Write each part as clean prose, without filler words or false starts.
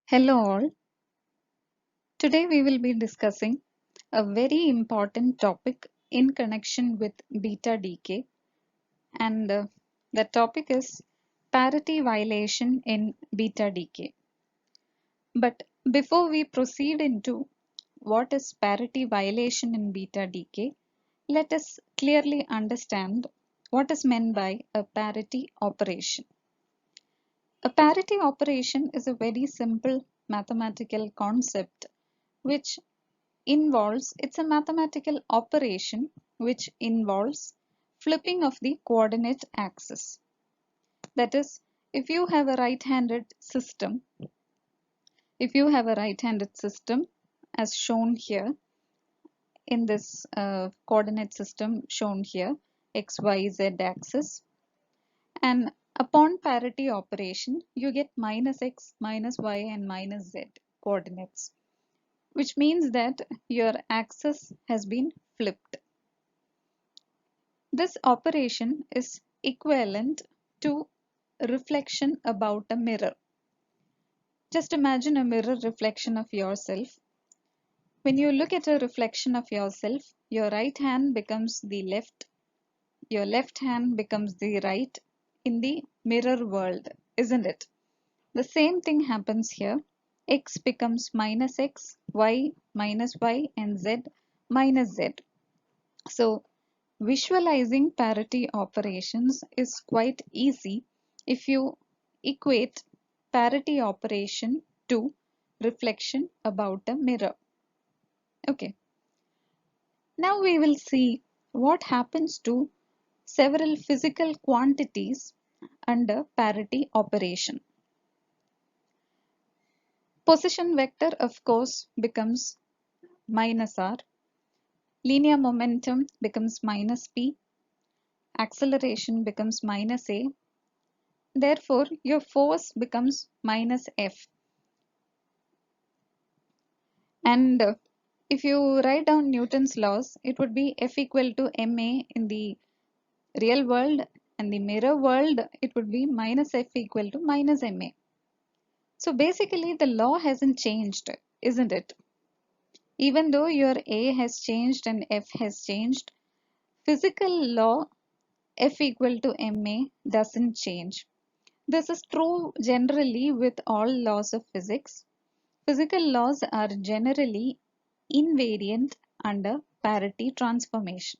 Hello all. Today we will be discussing a very important topic in connection with beta decay, and the topic is parity violation in beta decay. But before we proceed into what is parity violation in beta decay, let us clearly understand what is meant by a parity operation. A parity operation is a very simple mathematical concept which it's a mathematical operation which involves flipping of the coordinate axis. That is, if you have a right-handed system, as shown here in this coordinate system shown here, x, y, z axis, and upon parity operation, you get minus x, minus y, and minus z coordinates, which means that your axis has been flipped. This operation is equivalent to reflection about a mirror. Just imagine a mirror reflection of yourself. When you look at a reflection of yourself, your right hand becomes the left, your left hand becomes the right in the mirror world, isn't it? The same thing happens here. X becomes minus x, y minus y, and z minus z. So visualizing parity operations is quite easy if you equate parity operation to reflection about a mirror. Okay, now we will see what happens to several physical quantities under parity operation. Position vector, of course, becomes minus r. Linear momentum becomes minus p. Acceleration becomes minus a. Therefore, your force becomes minus F. And if you write down Newton's laws, it would be F equal to ma in the real world, and the mirror world, it would be minus F equal to minus ma. So basically, the law hasn't changed, isn't it? Even though your A has changed and F has changed, physical law F equal to ma doesn't change. This is true generally with all laws of physics. Physical laws are generally invariant under parity transformation.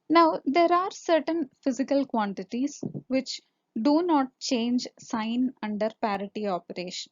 Now, there are certain physical quantities which do not change sign under parity operation.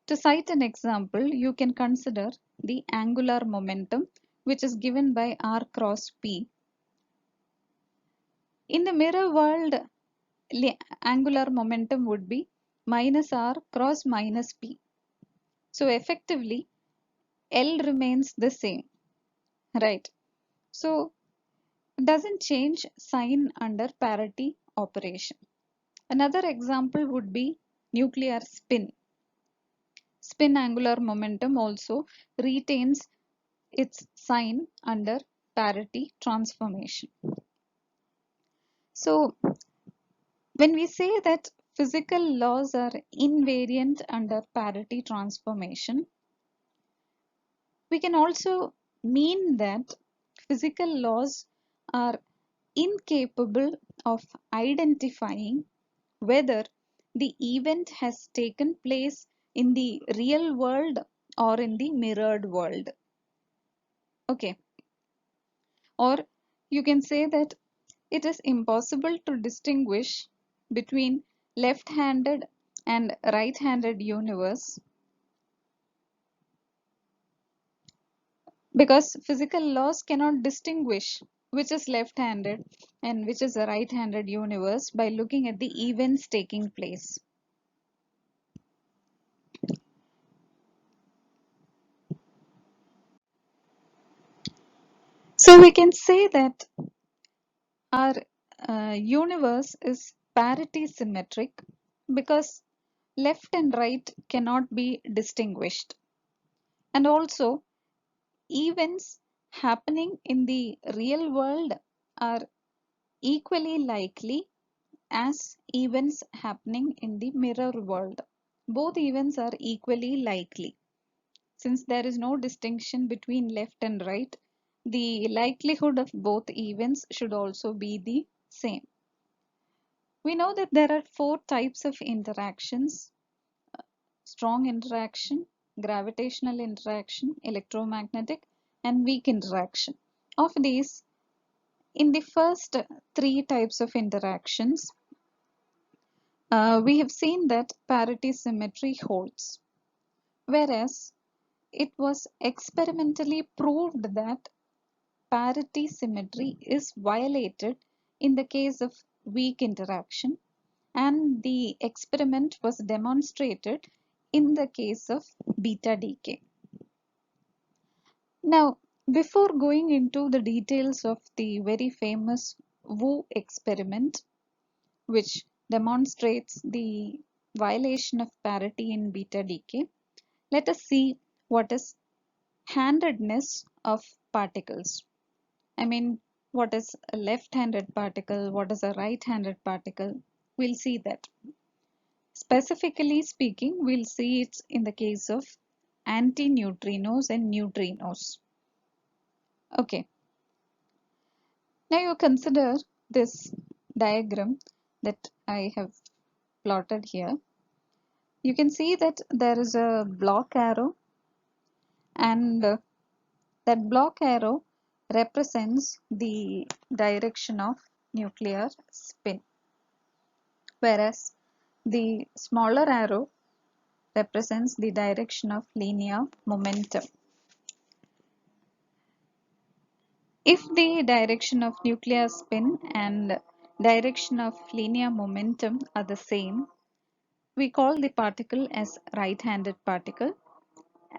To cite an example, you can consider the angular momentum, which is given by r cross p. In the mirror world, angular momentum would be minus r cross minus p. So effectively, L remains the same, right? So doesn't change sign under parity operation. Another example would be nuclear spin. Spin angular momentum also retains its sign under parity transformation. So when we say that physical laws are invariant under parity transformation, we can also mean that physical laws are incapable of identifying whether the event has taken place in the real world or in the mirrored world. Okay. Or you can say that it is impossible to distinguish between left-handed and right-handed universe because physical laws cannot distinguish which is left-handed and which is a right-handed universe by looking at the events taking place. So we can say that our universe is parity symmetric because left and right cannot be distinguished, and also events happening in the real world are equally likely as events happening in the mirror world. both events are equally likely. Since there is no distinction between left and right, the likelihood of both events should also be the same. We know that there are four types of interactions: strong interaction, gravitational interaction, electromagnetic, and weak interaction. Of these, in the first three types of interactions, we have seen that parity symmetry holds, whereas it was experimentally proved that parity symmetry is violated in the case of weak interaction, and the experiment was demonstrated in the case of beta decay. Now, before going into the details of the very famous Wu experiment, which demonstrates the violation of parity in beta decay, let us see what is handedness of particles. I mean, what is a left-handed particle? What is a right-handed particle? We'll see that. Specifically speaking, we'll see it in the case of antineutrinos and neutrinos. Okay, now you consider this diagram that I have plotted here. You can see that there is a block arrow, and that block arrow represents the direction of nuclear spin, whereas the smaller arrow represents the direction of linear momentum. If the direction of nuclear spin and direction of linear momentum are the same, we call the particle as right-handed particle.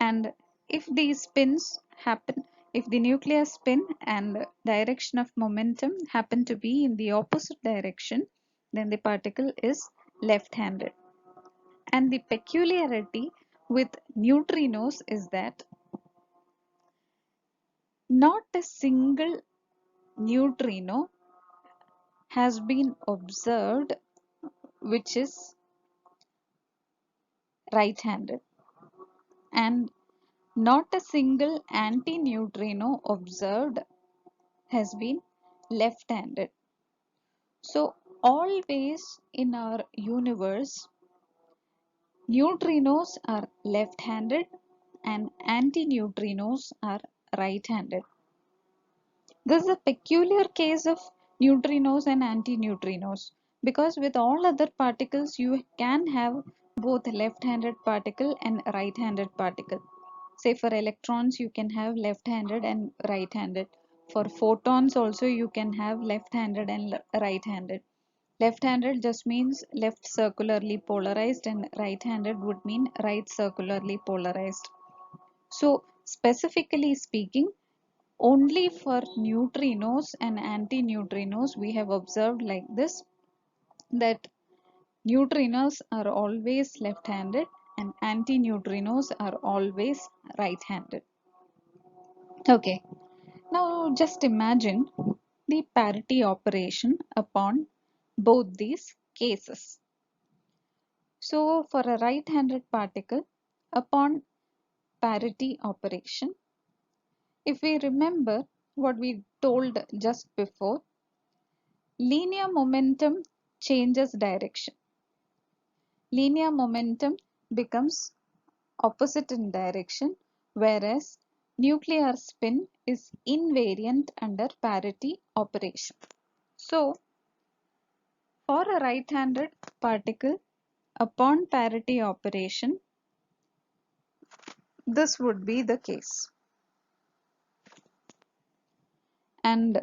And if these spins happen, if the nuclear spin and direction of momentum happen to be in the opposite direction, then the particle is left-handed. And the peculiarity with neutrinos is that not a single neutrino has been observed which is right-handed, and not a single antineutrino observed has been left-handed. So always in our universe, neutrinos are left-handed and antineutrinos are right-handed. This is a peculiar case of neutrinos and antineutrinos, because with all other particles you can have both left-handed particle and right-handed particle. Say for electrons you can have left-handed and right-handed. For photons also you can have left-handed and right-handed. Left-handed just means left circularly polarized, and right-handed would mean right circularly polarized. So specifically speaking, only for neutrinos and antineutrinos we have observed like this, that neutrinos are always left-handed and antineutrinos are always right-handed. Okay, now just imagine the parity operation upon both these cases. So for a right-handed particle, upon parity operation, if we remember what we told just before, linear momentum changes direction. Linear momentum becomes opposite in direction, whereas nuclear spin is invariant under parity operation. So, for a right-handed particle, upon parity operation, this would be the case. And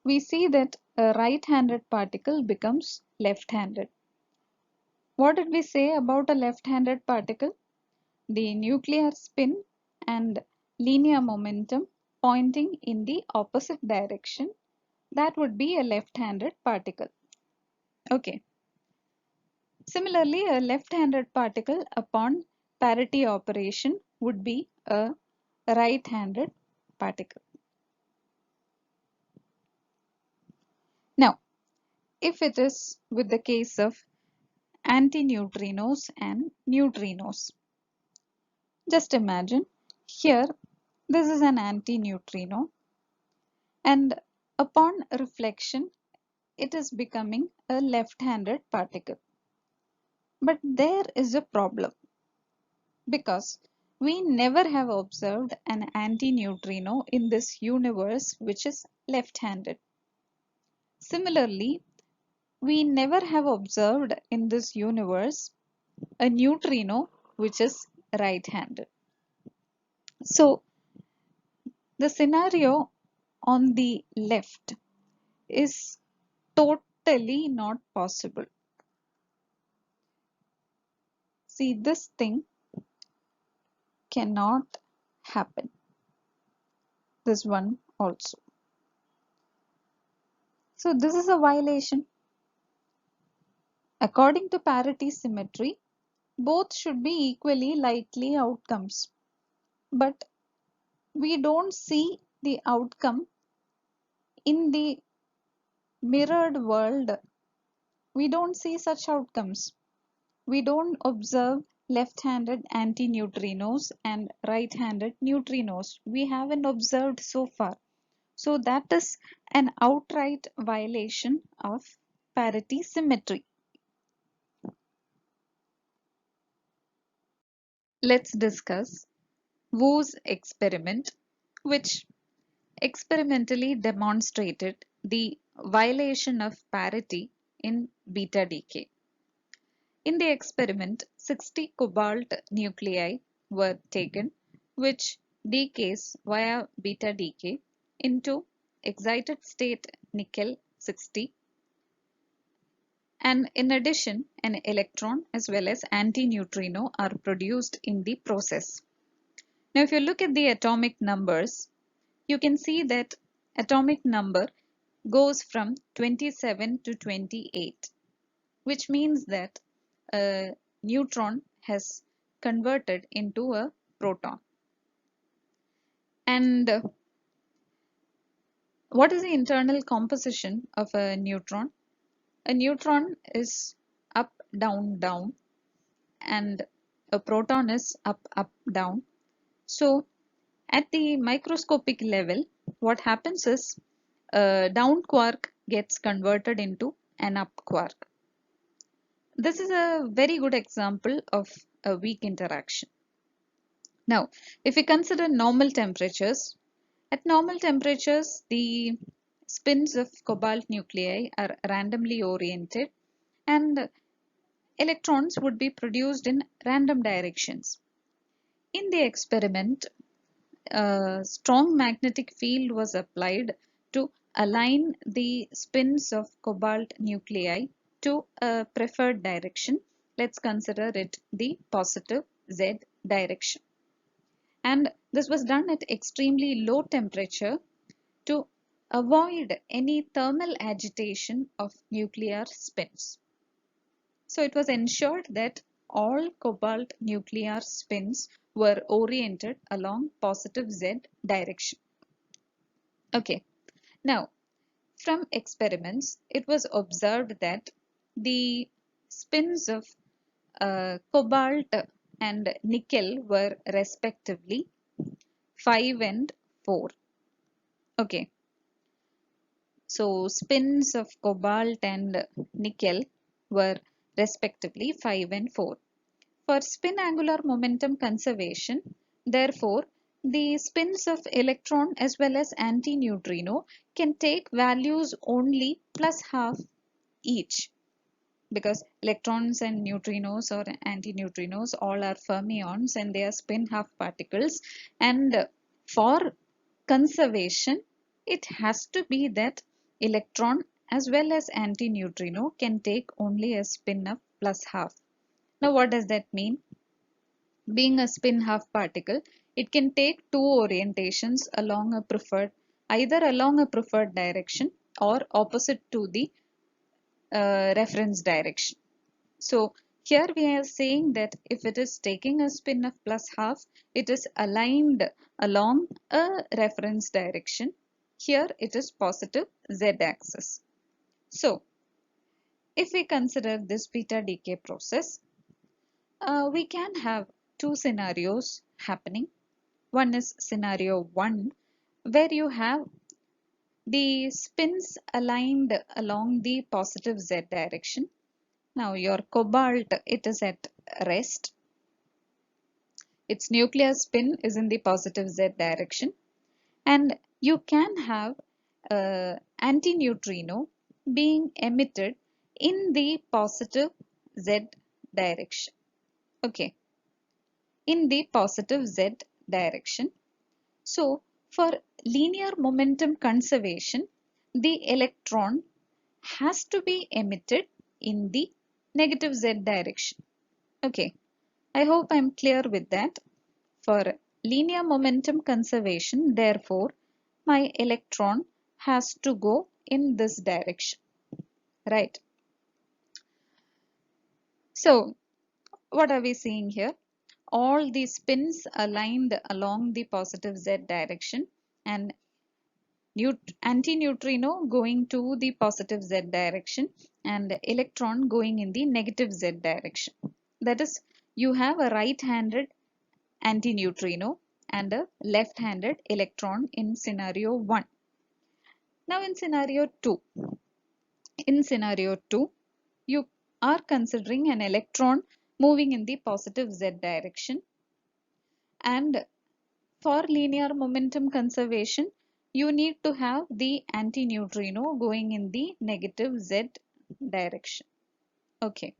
we see that a right-handed particle becomes left-handed. What did we say about a left-handed particle? The nuclear spin and linear momentum pointing in the opposite direction, that would be a left-handed particle. Okay. Similarly, a left-handed particle upon parity operation would be a right-handed particle. Now, if it is with the case of antineutrinos and neutrinos. Just imagine here this is an antineutrino, and upon reflection it is becoming a left-handed particle. But there is a problem because we never have observed an antineutrino in this universe which is left-handed. Similarly, we never have observed in this universe a neutrino which is right-handed. So the scenario on the left is totally not possible. See, this thing cannot happen. This one also. So this is a violation. According to parity symmetry, both should be equally likely outcomes. But we don't see the outcome in the mirrored world. We don't see such outcomes. We don't observe left-handed antineutrinos and right-handed neutrinos. We haven't observed so far. So that is an outright violation of parity symmetry. Let's discuss Wu's experiment, which experimentally demonstrated the violation of parity in beta decay. In the experiment, 60 cobalt nuclei were taken, which decays via beta decay into excited state nickel 60, and in addition an electron as well as antineutrino are produced in the process. Now if you look at the atomic numbers, you can see that atomic number goes from 27 to 28, which means that a neutron has converted into a proton. And what is the internal composition of a neutron? A neutron is up, down, down, and a proton is up, up, down. So at the microscopic level, what happens is a down quark gets converted into an up quark. This is a very good example of a weak interaction. Now, if we consider normal temperatures, at normal temperatures, the spins of cobalt nuclei are randomly oriented and electrons would be produced in random directions. In the experiment, a strong magnetic field was applied to align the spins of cobalt nuclei to a preferred direction. Let's consider it the positive Z direction. And this was done at extremely low temperature to avoid any thermal agitation of nuclear spins. So it was ensured that all cobalt nuclear spins were oriented along positive Z direction. Okay, now from experiments, it was observed that the spins of cobalt and nickel were respectively 5 and 4. Okay, so spins of cobalt and nickel were respectively 5 and 4. For spin angular momentum conservation, therefore, the spins of electron as well as antineutrino can take values only plus half each, because electrons and neutrinos or antineutrinos all are fermions and they are spin half particles, and for conservation it has to be that electron as well as antineutrino can take only a spin of plus half. Now what does that mean? Being a spin half particle, it can take two orientations along a preferred, either along a preferred direction or opposite to the reference direction. So here we are saying that if it is taking a spin of plus half, it is aligned along a reference direction. Here it is positive z axis. So if we consider this beta decay process, we can have two scenarios happening. One is scenario 1, where you have the spins aligned along the positive z direction. Now your cobalt, it is at rest. Its nuclear spin is in the positive z direction, and you can have antineutrino being emitted in the positive z direction. Okay, in the positive z direction. So for linear momentum conservation, the electron has to be emitted in the negative z direction. Okay, I hope I'm clear with that. For linear momentum conservation, therefore, my electron has to go in this direction, right? So what are we seeing here? All the spins aligned along the positive z direction, and antineutrino going to the positive z direction and electron going in the negative z direction. That is, you have a right-handed antineutrino and a left-handed electron in scenario 1. Now in scenario 2, you are considering an electron moving in the positive z direction, and for linear momentum conservation, you need to have the antineutrino going in the negative z direction. Okay.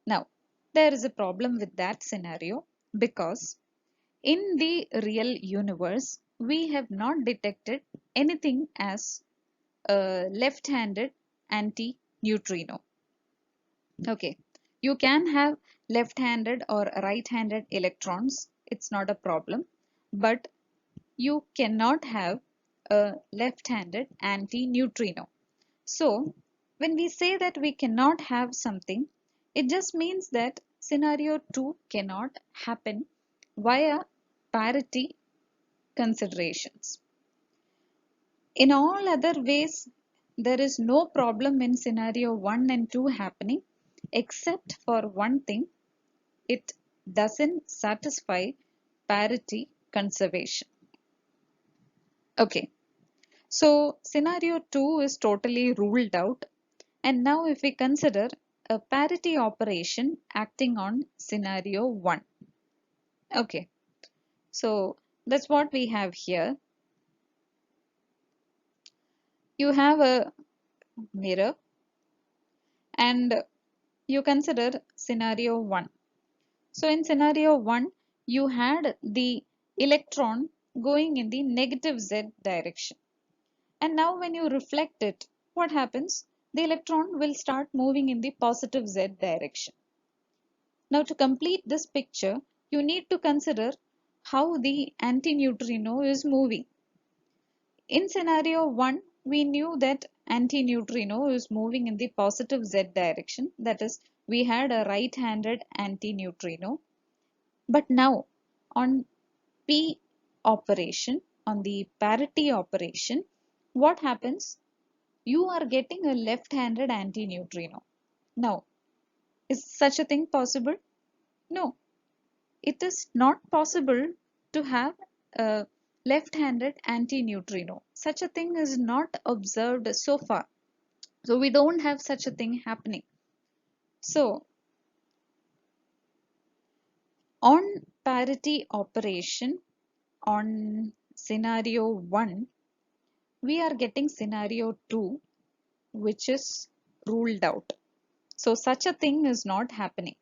Now, there is a problem with that scenario because in the real universe, we have not detected anything as a left-handed anti-neutrino. Okay, you can have left-handed or right-handed electrons, it's not a problem, but you cannot have a left-handed anti-neutrino. So, when we say that we cannot have something, it just means that scenario 2 cannot happen via parity considerations. In all other ways, there is no problem in scenario 1 and 2 happening, except for one thing, it doesn't satisfy parity conservation. Okay, so scenario 2 is totally ruled out, and now if we consider a parity operation acting on scenario 1. Okay, so that's what we have here. You have a mirror and you consider scenario 1. So in scenario 1, you had the electron going in the negative z direction. And now when you reflect it, what happens? The electron will start moving in the positive z direction. Now to complete this picture, you need to consider how the antineutrino is moving. In scenario 1, we knew that antineutrino is moving in the positive z direction. That is, we had a right-handed antineutrino. But now on P operation, on the parity operation, what happens? You are getting a left-handed antineutrino. Now, is such a thing possible? No, it is not possible to have a left-handed antineutrino. Such a thing is not observed so far. So we don't have such a thing happening. So on parity operation on scenario 1, we are getting scenario 2, which is ruled out. So such a thing is not happening.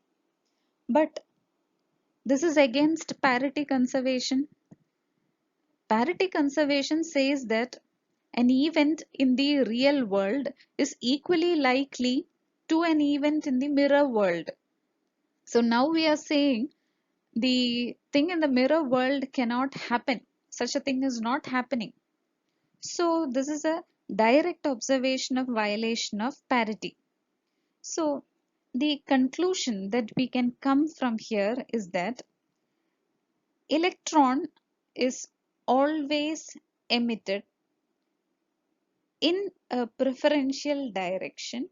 But this is against parity conservation. Parity conservation says that an event in the real world is equally likely to an event in the mirror world. So now we are saying the thing in the mirror world cannot happen. Such a thing is not happening. So this is a direct observation of violation of parity. So the conclusion that we can come from here is that electron is always emitted in a preferential direction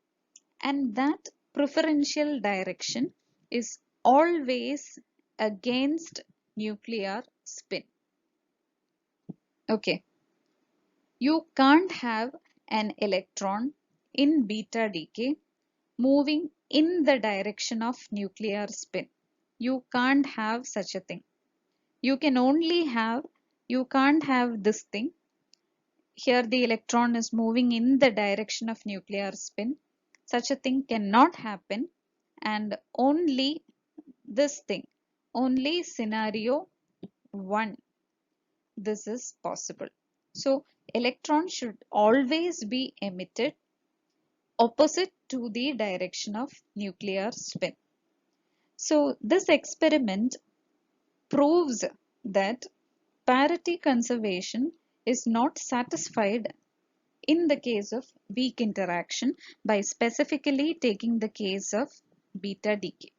and that preferential direction is always against nuclear spin. Okay, you can't have an electron in beta decay moving in the direction of nuclear spin. You can't have such a thing. You can only have, you can't have this thing. Here the electron is moving in the direction of nuclear spin. Such a thing cannot happen, and only this thing, only scenario 1, this is possible. So electron should always be emitted opposite to the direction of nuclear spin. So this experiment proves that parity conservation is not satisfied in the case of weak interaction by specifically taking the case of beta decay.